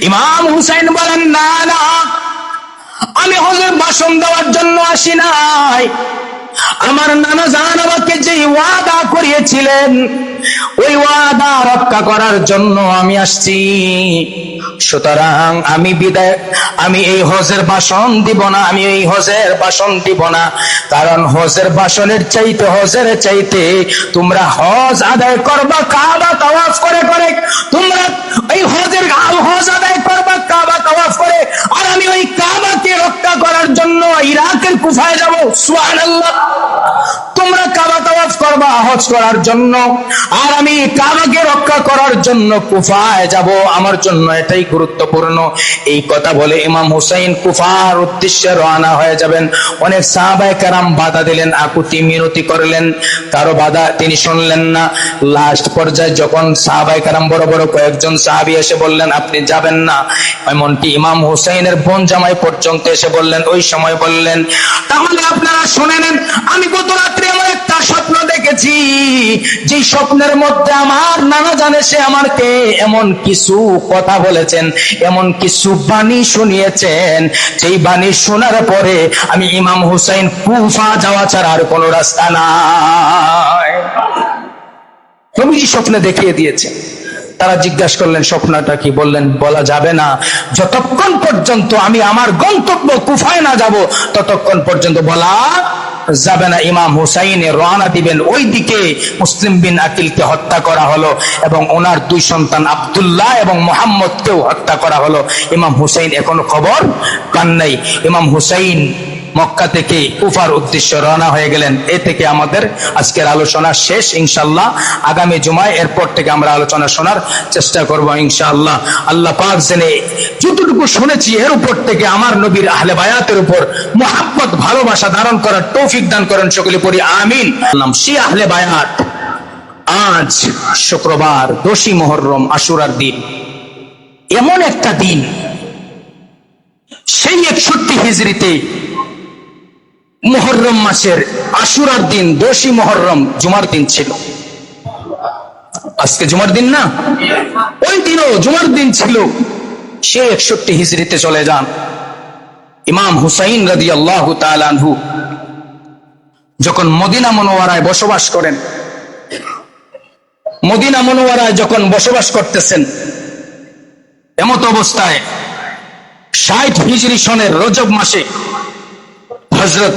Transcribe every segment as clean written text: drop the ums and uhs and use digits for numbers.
ইমাম হুসাইন বলেন, না না, আমি হজের ভাষণ দেওয়ার জন্য আসি নাই। আমার নানা জান আমাকে যে ওয়াদা করিয়েছিলেন, ওই ওয়াদা রক্ষা করার জন্য আমি আসছি। সুতরাং আমি এই হজের ভাষণ দিব না, আমি এই হজের ভাষণ দিব না। কারণ হজের চাইতে তোমরা হজ আদায় করবা কাবা তাওয়াফ করে করে, তোমরা এই হজ আদায় করবা কাবা তাওয়াফ করে, আর আমি ওই কাবাকে রক্ষা করার জন্য ইরাকের কুফায় যাব। সুবহানাল্লাহ। তোমরা কাবা তাওয়াফ করবা হজ করার জন্য, আর আমি কাবাকে রক্ষা করার জন্য কুফায় যাব। আমার জন্য এটাই গুরুত্বপূর্ণ। এই কথা বলে ইমাম হুসাইন কুফার উদ্দেশ্যে রওনা হয়ে যাবেন। অনেক সাহাবায়ে কেরাম বাধা দিলেন, আকুতি মিনতি করলেন, কারো বাধা তিনি শুনলেন না। লাস্ট পর্যায়ে যখন সাহাবায়ে কেরাম বড় বড় কয়েকজন সাহাবী এসে বললেন আপনি যাবেন না, এমনকি ইমাম হুসাইনের বোন জামাই পর্যন্ত এসে বললেন, ওই সময় বললেন, তাহলে আপনারা শুনে নেন, আমি গত রাত্রে আমার একটা স্বপ্ন দেখেছি, যে স্বপ্নের মধ্যে আমার নানা জানে সে আমাকে এমন কিছু কথা বলেছেন, এমন কিছু বাণী শুনিয়েছেন, যেই বাণী শোনার পরে আমি ইমাম হুসাইন কুফা যাওয়া ছাড়া আর কোনো রাস্তা নাই। নবীজি স্বপ্নে দেখিয়ে দিয়েছেন। তারা জিজ্ঞাসা করলেন স্বপ্নটা কি? বললেন বলা যাবে না, যতক্ষণ পর্যন্ত আমি আমার গন্তব্য কুফায় না যাব ততক্ষণ পর্যন্ত বলা যাবে না। ইমাম হুসাইন রওনা দিবেন ওই দিকে। মুসলিম বিন আকিলকে হত্যা করা হলো এবং ওনার দুই সন্তান আব্দুল্লাহ এবং মুহাম্মদকেও হত্যা করা হলো। ইমাম হুসাইন এখনো খবর পান নাই। ইমাম হুসাইন মক্কা থেকে কুফার উদ্দেশ্যে রওনা হয়ে গেলেন। এ থেকে আমাদের আজকের আলোচনা শেষ ইনশাআল্লাহ। আগামী জুমায় এরপর থেকে আমরা আলোচনা শোনার চেষ্টা করব ইনশাআল্লাহ। আল্লাহ পাক জেনে যতটুকু শুনেছি এর উপর থেকে আমার নবীর আহলে বায়াতের উপর মুহাব্বত ভালোবাসা ধারণ করার তৌফিক দান করেন সকলে পড়ি আমিন। নাম শিয়া আহলে বায়াত। আজ শুক্রবার 10ই মুহররম আশুরার দিন। এমন একটা দিন, সেই 61 হিজরিতে মুহররম মাসের আশুরার দিন 10ই মুহররম জুমার দিন ছিল। আজকে জুমার দিন না, ওই দিনও জুমার দিন ছিল। সে 61 হিজরিতে চলে যান। ইমাম হুসাইন রাদিয়াল্লাহু তাআলা আনহু যখন মদিনা মুনওয়ারায় বসবাস করেন, মদিনা মুনওয়ারায় যখন বসবাস করতেছেন, এমত অবস্থায় 60 হিজরি সনের রজব মাসে হযরত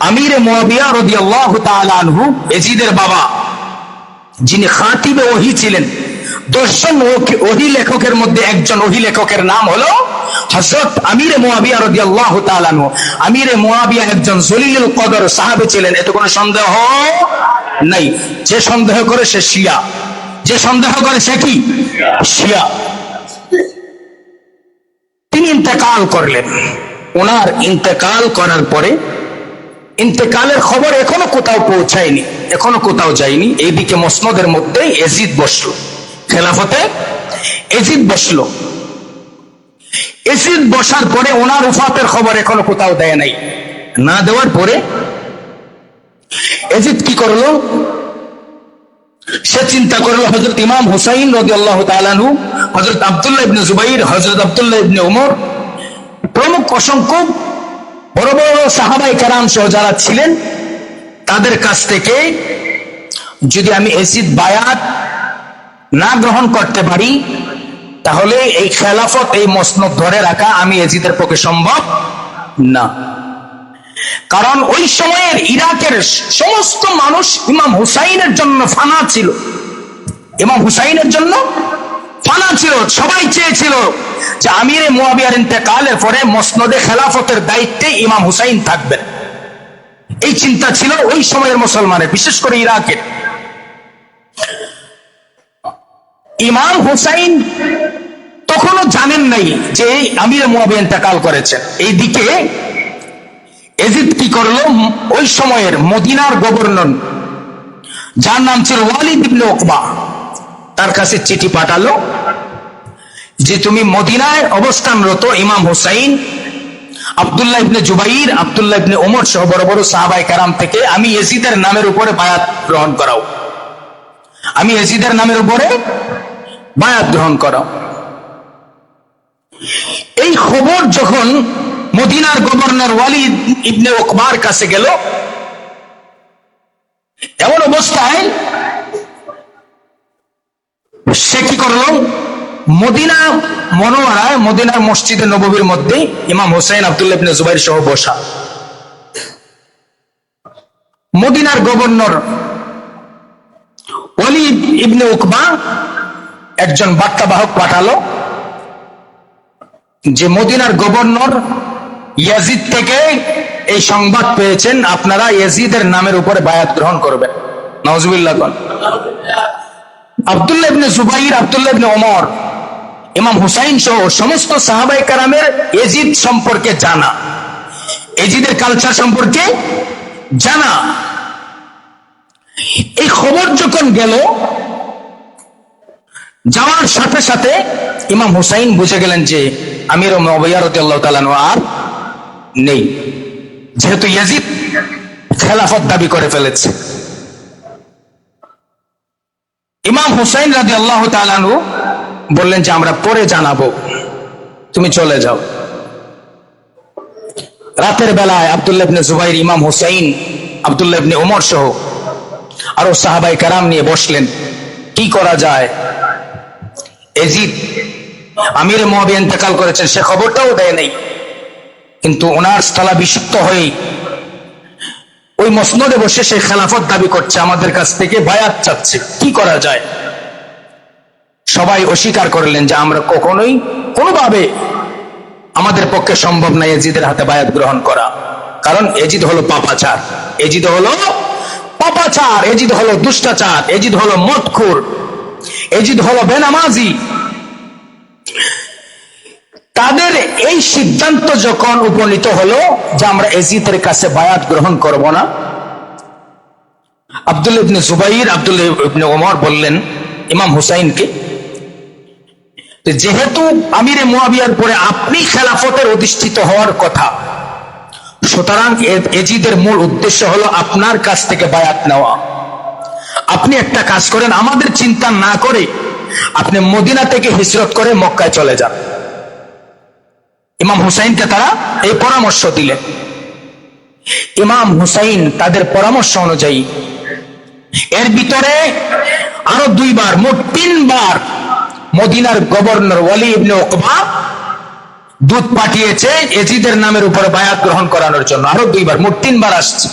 আমিরে মুয়াবিয়া রাদিয়াল্লাহু তাআলা আনহু, ইয়াজিদের বাবা, যিনি খাতিবে ওহী ছিলেন, 10 জন ওহী লেখকের মধ্যে একজন ওহী লেখকের নাম হলো হযরত আমিরে মুয়াবিয়া রাদিয়াল্লাহু তাআলা আনহু। আমিরে মুয়াবিয়া একজন জলিলুল কদর সাহাবী ছিলেন, এতে কোনো সন্দেহ নাই। যে সন্দেহ করে সে শিয়া, যে সন্দেহ করে সে কি শিয়া। তিনি ইন্তেকাল করলেন। ওনার ইন্তেকাল করার পরে, ইন্তেকালের খবর এখনো কোথাও পৌঁছায়নি, এখনো কোথাও যায়নি। এইদিকে মসনদের মধ্যে ইয়াজিদ বসলো, খেলাফতে ইয়াজিদ বসলো। ইয়াজিদ বসার পরে ওনার ওফাতের খবর এখনো কোথাও দেয় নাই। না দেওয়ার পরে ইয়াজিদ কি করলো? সে চিন্তা করলো হযরত ইমাম হুসাইন রাদিয়াল্লাহু তাআলা আনহু, হযরত আব্দুল্লাহ ইবনে জুবাইর, হযরত আব্দুল্লাহ ইবনে ওমর প্রমুখ অসংখ্য বড় বড় সাহাবায়ে কেরাম সহ যারা ছিলেন, তাদের কাছ থেকে যদি আমি ইয়াজিদ বায়াত না গ্রহণ করতে পারি, তাহলে এই খেলাফত, এই মসনদ ধরে রাখা আমি ইয়াজিদের পক্ষে সম্ভব না। কারণ ওই সময়ের ইরাকের সমস্ত মানুষ ইমাম হুসাইনের জন্য ফানা ছিল, ইমাম হুসাইনের জন্য ফানা ছিল। সবাই চেয়েছিল যে আমিরে মুয়াবিয়ার ইন্তেকালের পরে মসনদে খেলাফতের দায়িত্বে ইমাম হুসাইন থাকবেন। এই চিন্তা ছিল ওই সময়ের মুসলমানের, বিশেষ করে ইরাকের। ইমাম হুসাইন তখনও জানেন নাই যে আমিরে মুয়াবিয়া ইন্তেকাল করেছেন। এইদিকে ইয়াজিদ কি করলো? ওই সময়ের মদিনার গভর্নর, যার নাম ছিল ওয়ালিদ ইবনে উকবা, তার কাছে চিঠি পাঠালো যে তুমি মদিনায় অবস্থানরত ইমাম হুসাইন, আব্দুল্লাহ ইবনে জুবাইর, আব্দুল্লাহ ইবনে ওমর সহ বড় বড় সাহাবায়ে কেরাম থেকে আমি ইয়াজিদের নামের উপরে বায়াত গ্রহণ করাও, আমি ইয়াজিদের নামের উপরে বায়াত গ্রহণ করাও। এই খবর যখন মদিনার গভর্নর ওয়ালিদ ইবনে উকবার কাছে গেল, এমন অবস্থায় সে কি করলো, মদিনা মনোয়ারায়, মদিনার মসজিদে নববীর মধ্যে ইমাম হুসাইন আব্দুল্লাহ ইবনে জুবাইর সহ বসা। মদিনার গভর্নর ওয়ালিদ ইবনে উকবা একজন বার্তাবাহক পাঠালো যে মদিনার গভর্নর ইয়াজিদ থেকে এই সংবাদ পেয়েছেন, আপনারা ইয়াজিদের নামের উপরে বায়াত গ্রহণ করবেন। নাউজুবিল্লাহ। আব্দুল্লাহ ইবনে জুবাইর, আব্দুল্লাহ ইবনে ওমর, ইমাম হুসাইন সহ সমস্ত সাহাবায়ে কেরামের ইয়াজিদ সম্পর্কে জানা, ইয়াজিদের কালচার সম্পর্কে জানা। এই খবর যখন গেল, যাওয়ার সাথে সাথে ইমাম হুসাইন বুঝে গেলেন যে আমির মুআবিয়া রাদিয়াল্লাহু তাআলা আর নেই, যেহেতু ইয়াজিদ খেলাফত দাবি করে ফেলেছে। ইমাম হুসাইন রাদিয়াল্লাহু তাআলা বললেন যে আমরা পরে জানাবো, তুমি চলে যাও। রাতের বেলায় আব্দুল্লাহ ইবনে জুবাইর, ইমাম হুসাইন, আব্দুল্লাহ ইবনে ওমর সহ আরো সাহাবায়ে কেরাম নিয়ে বসলেন, কি করা যায়। ইয়াজিদ আমির মুআবিয়া ইন্তেকাল করেছেন, সে খবরটাও দেয় নাই, কিন্তু ওনার স্থলাভিষিক্ত হয়ে ওই মসনদে বসে সে খেলাফত দাবি করছে, আমাদের কাছ থেকে বায়াত চাচ্ছে, কি করা যায়। সবাই অস্বীকার করলেন যে আমরা কখনোই কোনোভাবে আমাদের পক্ষে সম্ভব না ইয়াজিদের হাতে বায়াত গ্রহণ করা, কারণ ইয়াজিদ হলো পাপাচার, ইয়াজিদ হলো পাপাচার, ইয়াজিদ হলো দুষ্টাচার, ইয়াজিদ হলো মদখোর, ইয়াজিদ হলো বেনামাজি। তাদের এই সিদ্ধান্ত যখন উপনীত হলো যে আমরা ইয়াজিদের কাছে বায়াত গ্রহণ করব না, আব্দুল্লাহ ইবনে জুবাইর, আব্দুল্লাহ ইবনে ওমর বললেন ইমাম হুসাইনকে, যেহেতু আমিরে মুআবিয়ার পরে আপনি খেলাফতের অধিষ্ঠিত হওয়ার কথা, সুতরাং ইয়াজিদের মূল উদ্দেশ্য হলো আপনার কাছ থেকে বায়াত নেওয়া। আপনি একটা কাজ করেন, আমাদের চিন্তা না করে আপনি মদিনা থেকে হিজরত করে মক্কায় চলে যান। ইমাম হুসাইনকে তারা এই পরামর্শ দিলেন। ইমাম হুসাইন তাদের পরামর্শ অনুযায়ী এর ভিতরে আরো দুইবার, মোট তিনবার মদিনার গভর্নর ওয়ালি ইবনে উকবা দূত পাঠিয়েছে ইয়াজিদের নামের উপরে বায়াত গ্রহণ করানোর জন্য। আরো দুইবার, মোট তিনবার আসছে,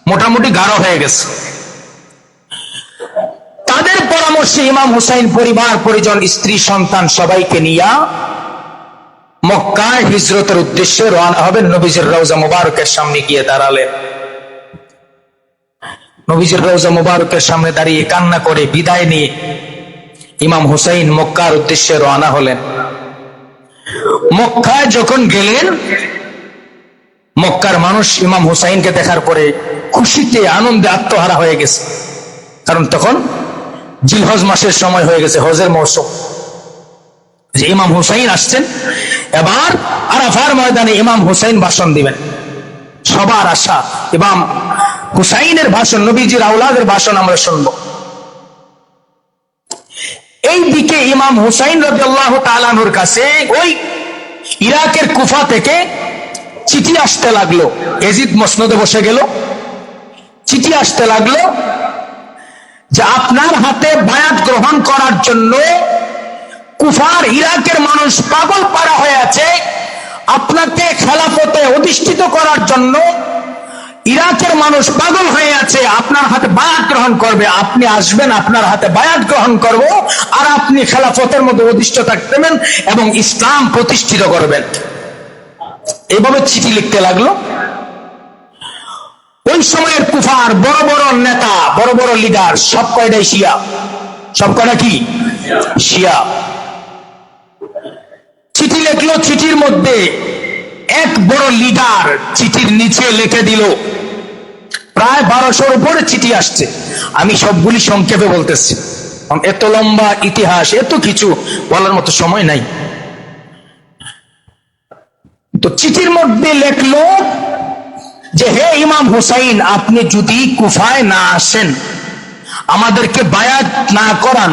মোটামুটি গাঢ় হয়ে গেছে। তাদের পরামর্শে ইমাম হুসাইন পরিবার পরিজন, স্ত্রী সন্তান সবাইকে নিয়ে মক্কায় হিজরতের উদ্দেশ্যে রওনা হবেন। নবীজির রওজা মুবারকের সামনে গিয়ে দাঁড়ালেন। নবীজির রওজা মুবারকের সামনে দাঁড়িয়ে কান্না করে বিদায় নিয়ে ইমাম হুসাইন মক্কার উদ্দেশ্যে রওনা হলেন। মক্কায় যখন গেলেন, মক্কার মানুষ ইমাম হুসাইনকে দেখার পরে খুশিতে আনন্দে আত্মহারা হয়ে গেছে, কারণ তখন জিলহজ মাসের সময় হয়ে গেছে, হজের মৌসুম। যে ইমাম হুসাইন আসছেন, এবার আরাফার ময়দানে ইমাম হুসাইন ভাষণ দিবেন। সবার আশা ইমাম হুসাইনের ভাষণ, নবীজির আওলাদের ভাষণ আমরা শুনবো। এই দিকে ইমাম হুসাইন রাদিয়াল্লাহু তাআলা আনহুর কাছে ওই ইরাকের কুফা থেকে চিঠি আসতে লাগলো। ইয়াজিদ মসনদে বসে গেল, চিঠি আসতে লাগলো যে আপনার হাতে বায়াত গ্রহণ করার জন্য কুফার, ইরাকের মানুষ পাগল পারা হয়ে আছে, আপনাকে খেলাফতে অধিষ্ঠিত করার জন্য ইরাকের মানুষ পাগল হয়ে আছে, আপনার হাতে বায়াত গ্রহণ করবে। আপনি আসবেন, আপনার হাতে বায়াত গ্রহণ করব, আর আপনি খেলাফতের মধ্যে অধিষ্ঠিত থাকবেন এবং ইসলাম প্রতিষ্ঠিত করবেন। এইভাবে চিঠি লিখতে লাগলো। ওই সময়ের কুফার বড় বড় নেতা, বড় বড় লিডার সব কয়টাই শিয়া। সব কয়টা কি? শিয়া। চিঠি লিখলো, চিঠির মধ্যে এক বড় লিডার চিঠির নিচে লিখে দিল, প্রায় 1200-র উপরে চিঠি আসছে। আমি সবগুলি সংক্ষেপে বলতেছি, এত লম্বা ইতিহাস, এত কিছু বলার মতো সময় নাই। তো চিঠির মধ্যে লেখলো যে হে ইমাম হুসাইন, আপনি যদি কুফায় না আসেন, আমাদেরকে বায়াত না করান,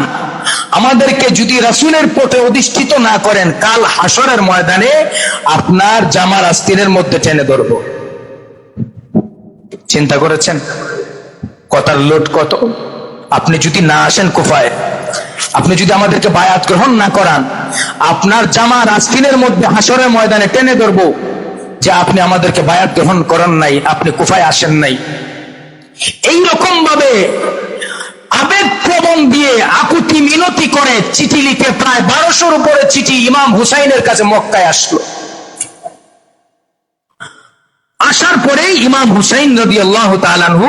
আমাদেরকে যদি রাসূলের পথে অধিষ্ঠিত না করেন, কাল হাসরের ময়দানে আপনার জামার আস্তিনের মধ্যে টেনে ধরবো। চিন্তা করেছেন কথার লোড কত? আপনি যদি না আসেন কুফায়, আপনি যদি আমাদেরকে বায়াত গ্রহণ না করান, আপনার জামার আস্তিনের মধ্যে হাসরের ময়দানে টেনে ধরবো যে আপনি আমাদেরকে বায়াত গ্রহণ করেন নাই, আপনি কুফায় আসেন নাই। এইরকম ভাবে আবেগ প্রবণ দিয়ে আকুতি মিনতি করে চিঠি লিখে প্রায় 1200-র উপরে চিঠি ইমাম হুসাইনের কাছে মক্কায় আসলো। আসার পরে ইমাম হুসাইন রাদিয়াল্লাহু তাআলা আনহু,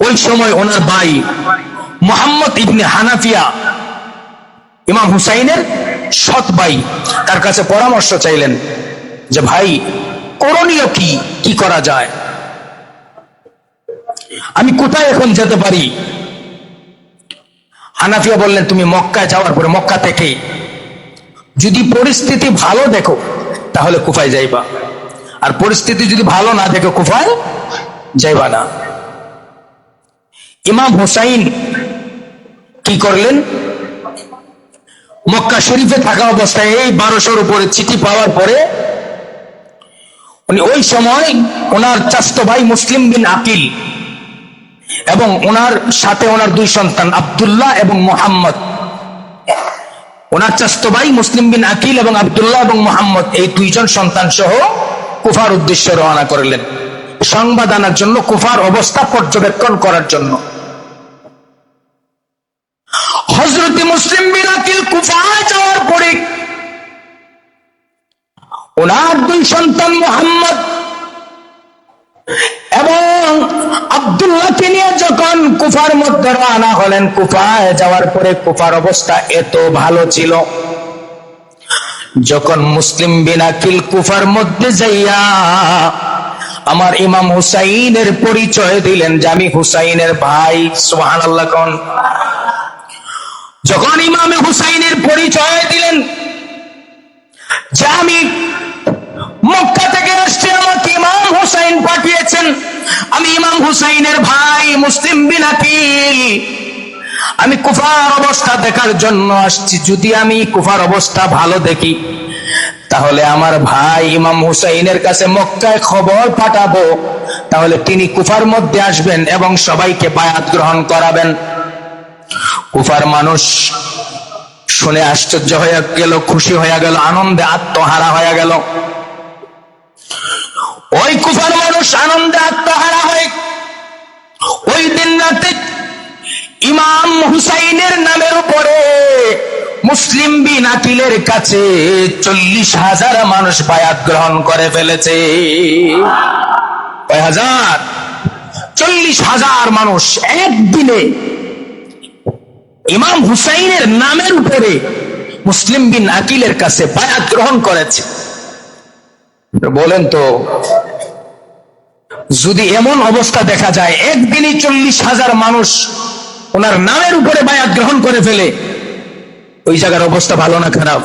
ওই সময় ওনার ভাই মুহাম্মদ ইবনে হানাফিয়া ইমাম হুসাইনের সৎ ভাই, তার কাছে পরামর্শ চাইলেন যে ভাই করণীয় কি করা যায়, আমি কোথায় এখন যেতে পারি? হানাফিয়া বললেন তুমি মক্কায় যাওয়ার পরে মক্কা থেকে যদি পরিস্থিতি ভালো দেখো তাহলে কুফায় যাইবা, আর পরিস্থিতি যদি ভালো না দেখো কুফায় যাইবা না। ইমাম হুসাইন কি করলেন? মক্কা শরীফে থাকা অবস্থায় এই 1200-র উপরে চিঠি পাওয়ার পরে উনি ওই সময় ওনার চাচাতো ভাই মুসলিম বিন আকিল এবং ওনার সাথে ওনার 2 সন্তান আব্দুল্লাহ এবং মুহাম্মদ, ওনার চাচাতো ভাই মুসলিম বিন আকিল এবং আব্দুল্লাহ এবং মুহাম্মদ, এই 2 জন সন্তান সহ কুফার উদ্দেশ্যে রওনা করলেন, সংবাদ আনার জন্য, কুফার অবস্থা পর্যবেক্ষণ করার জন্য। হযরত মুসলিম বিন আকিল কুফায় যাওয়ার পরে ওনার 2 সন্তান মুহাম্মদ এবং আব্দুল্লাহকে নিয়ে যখন কুফার মধ্যে রওনা হলেন, কুফায় যাওয়ার পরে কুফার অবস্থা এত ভালো ছিল, যখন মুসলিম বিন আকিল কুফার মধ্যে যাইয়া আমার ইমাম হুসাইনের পরিচয় দিলেন যে আমি হুসাইনের ভাই, সুবহানাল্লাহ কোন। যখন ইমাম হুসাইনের পরিচয় দিলেন যে আমি মক্কা থেকে আসছি, আমাকে ইমাম হুসাইন পাঠিয়েছেন, আমি ইমাম হুসাইনের ভাই মুসলিম বিন আকিল, আমি কুফার অবস্থা দেখার জন্য আসছি, যদি আমি কুফার অবস্থা ভালো দেখি তাহলে আমার ভাই ইমাম হুসাইনের কাছে মক্কায় খবর পাঠাবো, তাহলে তিনি কুফার মধ্যে আসবেন এবং সবাইকে বায়াত গ্রহণ করাবেন। কুফার মানুষ শুনে আশ্চর্য হয়ে গেল, খুশি হয়ে গেল, আনন্দে আত্মহারা হয়ে গেল। ওই কুফার মানুষ আনন্দে আত্মহারা হয়ে ওই দিন রাতে ইমাম হুসাইনের নামের উপরে মুসলিম বিন আকিলের কাছে 40,000 মানুষ বায়াত গ্রহণ করে ফেলেছে। কয় হাজার? 40,000 মানুষ একদিনে ইমাম হুসাইনের নামের উপরে মুসলিম বিন আকিলের কাছে বায়াত গ্রহণ করেছে। বলেন তো, যদি এমন অবস্থা দেখা যায় একদিনই 40,000 মানুষ ওনার নামের উপরে বায়াত গ্রহণ করে ফেলে, ওই জায়গার অবস্থা ভালো না খারাপ?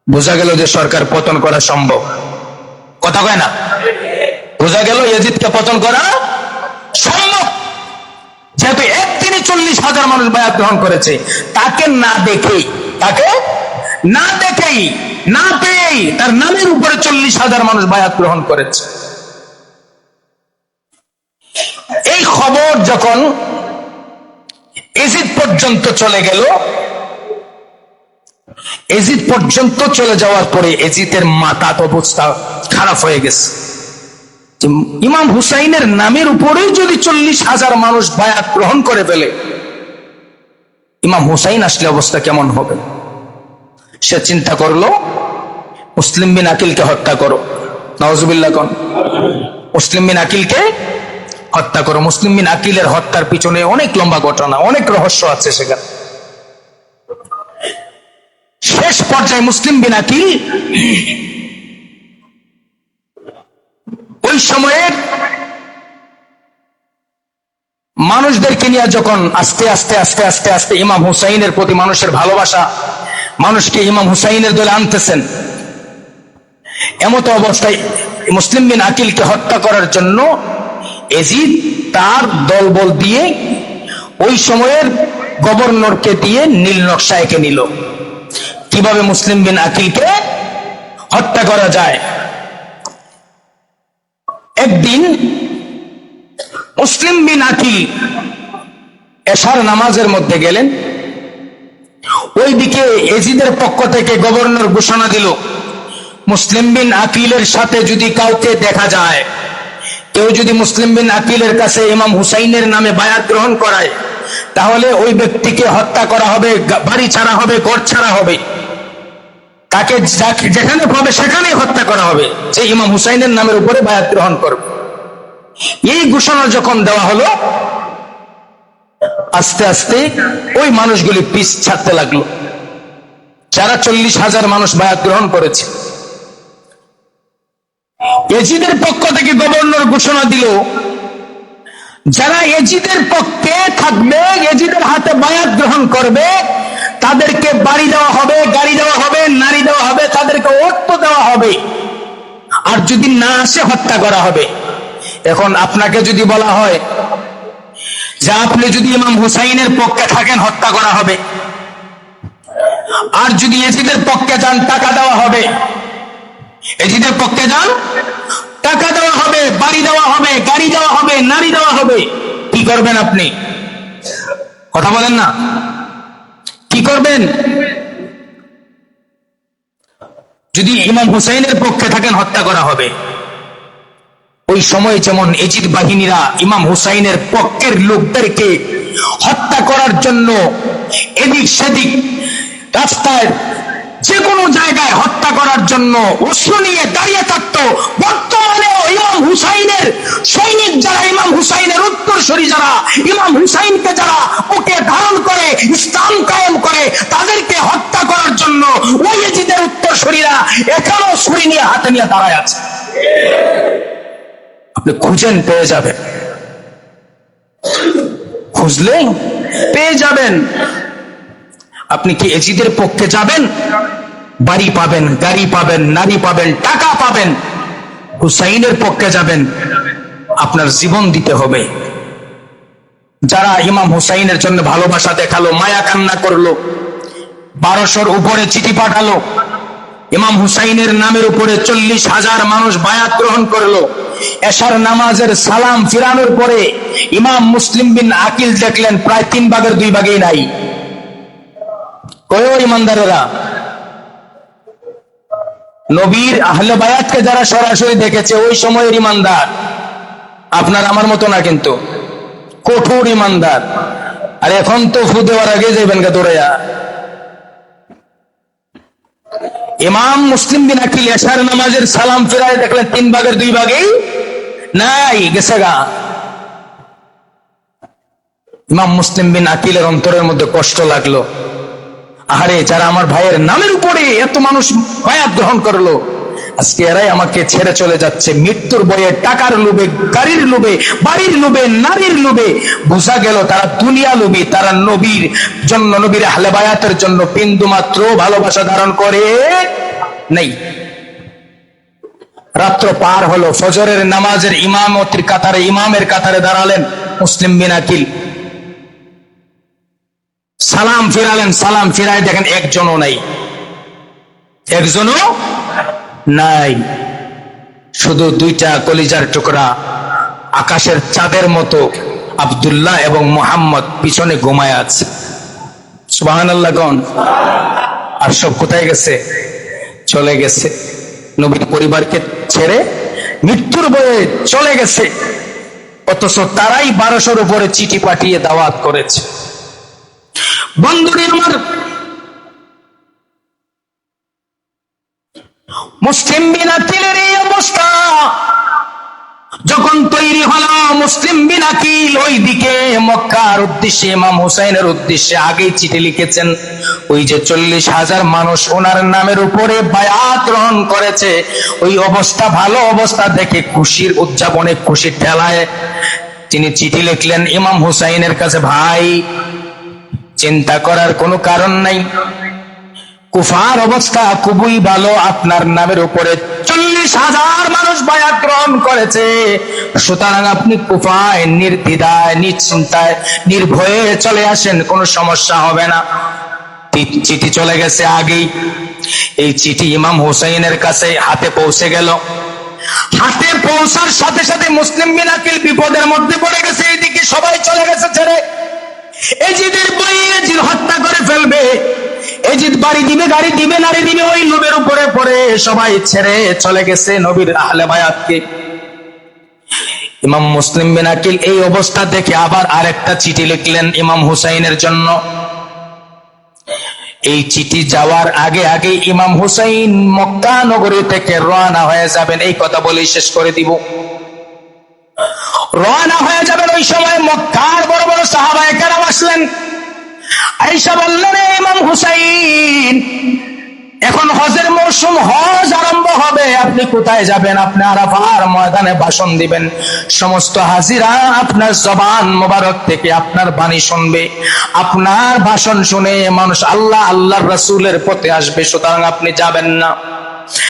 বোঝা গেল যে সরকার পতন করা সম্ভব। কথা কয় না? বোঝা গেল ইয়াজিদকে পতন করা সম্ভব, যেহেতু একদিনই 40,000 মানুষ বায়াত গ্রহণ করেছে। তাকে না দেখেই না পেয়েই তার নামের উপরে 40,000 মানুষ বায়াত গ্রহণ করেছে। এই খবর যখন এজিদ পর্যন্ত চলে গেল, এজিদ পর্যন্ত চলে যাওয়ার পরে এজিদের মাথার অবস্থা খারাপ হয়ে গেছে। ইমাম হুসাইনের নামের উপরেই যদি 40,000 মানুষ বায়াত গ্রহণ করে ফেলে, ইমাম হুসাইন আসলে অবস্থা কেমন হবে? সে চিন্তা করলো মুসলিম বিন আকিলকে হত্যা করো। নাউজুবিল্লাহ কোন। মুসলিম বিন আকিলকে হত্যা করো। মুসলিম বিন আকিলের হত্যার পিছনে অনেক লম্বা ঘটনা, অনেক রহস্য আছে সেখানে। শেষ পর্যায়ে মুসলিম বিন আকিল ওই সময়ে মানুষদেরকে নিয়ে যখন আস্তে আস্তে আস্তে আস্তে আস্তে ইমাম হুসাইনের প্রতি মানুষের ভালোবাসা, মানুষকে ইমাম হুসাইনের দলে আনতেছেন, এমত অবস্থায় মুসলিম বিন আকিলকে হত্যা করার জন্য এজিদ তার দলবল দিয়ে ওই সময়ের গভর্নরকে দিয়ে নীল নকশা এঁকে নিল কিভাবে মুসলিম বিন আকিলকে হত্যা করা যায়। একদিন মুসলিম বিন আকিল এশার নামাজের মধ্যে গেলেন, ওইদিকে এজিদের পক্ষ থেকে গভর্নর ঘোষণা দিল, মুসলিম বিন আকিলের সাথে যদি কাউকে দেখা যায়, কেউ যদি মুসলিম বিন আকিলের কাছে ইমাম হুসাইনের নামে বায়াত গ্রহণ করায়, তাহলে ওই ব্যক্তিকে হত্যা করা হবে, বাড়ি ছাড়া হবে, ঘর ছাড়া হবে, তাকে যেখানে পাবে সেখানেই হত্যা করা হবে, যে ইমাম হুসাইনের নামের উপরে বায়াত গ্রহণ করবে। এই ঘোষণা যখন দেওয়া হলো, আস্তে আস্তে ওই মানুষগুলি পিছ ছাড়তে লাগলো, যারা 40,000 মানুষ বায়াত গ্রহণ করেছে। এজিদের পক্ষ থেকে গভর্নর ঘোষণা দিল, যারা এজিদের পক্ষে থাকবে, এজিদের হাতে বায়াত গ্রহণ করবে, তাদেরকে বাড়ি দেওয়া হবে, গাড়ি দেওয়া হবে, নারী দেওয়া হবে, তাদেরকে অর্থ দেওয়া হবে, আর যদি না আসে হত্যা করা হবে। এখন আপনাকে যদি বলা হয় যে আপনি যদি ইমাম হুসাইনের পক্ষে থাকেন হত্যা করা হবে, আর যদি এজিদের পক্ষে যান টাকা দেওয়া হবে, এজিদের পক্ষে যান টাকা দেওয়া হবে, বাড়ি দেওয়া হবে, গাড়ি দেওয়া হবে, নারী দেওয়া হবে, কি করবেন আপনি? কথা বলেন না, কি করবেন? যদি ইমাম হুসাইনের পক্ষে থাকেন হত্যা করা হবে। ওই সময় যেমন এজিদ বাহিনীরা ইমাম হুসাইনের পক্ষের লোকদেরকে হত্যা করার জন্য এদিক সেদিক রাস্তায় যে কোনো জায়গায় হত্যা করার জন্য অস্ত্র নিয়ে দাঁড়িয়ে থাকতো, বর্তমানেও ইমাম হুসাইনের সৈনিক যারা, ইমাম হুসাইনের উত্তরসূরি যারা, ইমাম হুসাইনকে যারা বুকে ধারণ করে ইসলাম কায়েম করে, তাদেরকে হত্যা করার জন্য ওই এজিদের উত্তরসূরিরা এখনো ছুরি নিয়ে হাতে নিয়ে দাঁড়ায় আছে। আপনি খুঁজেন, পেয়ে যাবেন, খুঁজলে পেয়ে যাবেন। আপনি কি এজিদের পক্ষে যাবেন? বাড়ি পাবেন, গাড়ি পাবেন, নারী পাবেন, টাকা পাবেন। হুসাইনের পক্ষে যাবেন, আপনার জীবন দিতে হবে। যারা ইমাম হুসাইনের জন্য ভালোবাসা দেখালো, মায়া কান্না করলো, 1200-র উপরে চিঠি পাঠালো, ইমাম হুসাইনের নামের উপরে 40,000 মানুষ বায়াত গ্রহণ করলো। এশার নামাজের সালাম ফিরানোর পরে ইমাম মুসলিম বিন আকিল দেখলেন প্রায় 3 ভাগের 2 ভাগই নাই। কয় ইমানদারেরা, নবীর আহলে বায়াতকে যারা সরাসরি দেখেছে ওই সময়ের ইমানদার, আপনার আমার মতো না, কিন্তু কঠোর ইমানদার। আর এখন তো ফু দেওয়ার আগে যাইবেন গা দৌড়াইয়া। ইমাম মুসলিম বিন আকিল এশার নামাজের সালাম ফিরায় দেখলেন 3 ভাগের 2 ভাগই নাই, গেছে গা। ইমাম মুসলিম বিন আকিলের অন্তরের মধ্যে কষ্ট লাগলো, আরে যারা আমার ভাইয়ের নামের উপরে এত মানুষ বায়াত গ্রহণ করলো, আজকে এরাই আমাকে ছেড়ে চলে যাচ্ছে মৃত্যুর ভয়ে, টাকার লোভে, গাড়ির লোভে, বাড়ির লোভে, নারীর লোভে। বোঝা গেল তারা দুনিয়া লোভী, তারা নবীর জন্য, নবীর আহলে বায়াতের জন্য বিন্দু মাত্র ভালোবাসা ধারণ করে নাই। রাত্র পার হলো, ফজরের নামাজের ইমামতির কাতারে, ইমামের কাতারে দাঁড়ালেন মুসলিম বিন আকিল, সালাম ফিরালেন, সালাম ফিরায় দেখেন একজনও নাই, একজনও নাই, শুধু 2টা কলিজার টুকরা আকাশের চাঁদের মতো আব্দুল্লাহ এবং মুহাম্মদ পিছনে ঘুমায় আছে। সুবহানাল্লাহ কোন? আর সব কোথায় গেছে? চলে গেছে, নবীর পরিবারকে ছেড়ে মৃত্যুর ভয়ে চলে গেছে। অথচ তারাই 1200-র উপরে চিঠি পাঠিয়ে দাওয়াত করেছে। বন্ধুরে আমার, মুসলিম বিন আকিলের এই অবস্থা যখন তৈরি হলো, মুসলিম বিন আকিল ওই দিকে মক্কার উদ্দেশ্যে, ইমাম হুসাইনের উদ্দেশ্যে আগেই চিঠি লিখেছেন। ওই যে 40,000 মানুষ ওনার নামের উপরে বায়াত গ্রহণ করেছে, ওই অবস্থা, ভালো অবস্থা দেখে খুশির উদযাপনে, খুশির ঠেলায় তিনি চিঠি লিখলেন ইমাম হুসাইনের কাছে, ভাই চিন্তা করার কোনো কারণ নাই, কুফার অবস্থা খুবই ভালো, আপনার নামের উপরে 40,000 মানুষ বায়াত গ্রহণ করেছে, সুতরাং আপনি কুফায় নির্দ্বিধায় নিশ্চিন্তায় নির্ভয়ে চলে আসেন, কোনো সমস্যা হবে না। চিঠি চলে গেছে আগেই। এই চিঠি ইমাম হুসাইনের কাছে হাতে পৌঁছে গেল। হাতে পৌঁছার সাথে সাথে মুসলিম বিন আকিল বিপদের মধ্যে পড়ে গেছে। এইদিকে সবাই চলে গেছে ছেড়ে, এজিদের বই এজিদ হত্যা করে ফেলবে, এজিদ বাড়ি দিবে, গাড়ি দিবে, নারী দিবে, ওই লোভের উপরে পড়ে সবাই ছেড়ে চলে গেছে নবীর আহলে বায়াতকে। ইমাম মুসলিম বিন আকিল এই অবস্থা দেখে আবার আরেকটা চিঠি লিখলেন ইমাম হুসাইনের জন্য। এই চিঠি যাওয়ার আগে আগে ইমাম হুসাইন মক্কা নগরী থেকে রওনা হয়ে যাবেন, এই কথা বলেই শেষ করে দিব। রওনা হয়ে যাবেন, ওই সময় মক্কার বড় বড় সাহাবায়ে কেরাম আসলেন, আয়েশা বললেন, ইমাম হুসাইন এখন হজের মৌসুম, হজ আরম্ভ হবে, আপনি কোথায় যাবেন? আপনি আরাফার ময়দানে ভাষণ দিবেন, সমস্ত হাজিরা আপনার জবান মোবারক থেকে আপনার বাণী শুনবে, আপনার ভাষণ শুনে মানুষ আল্লাহ আল্লাহর রাসূলের পথে আসবে, সুতরাং আপনি যাবেন না।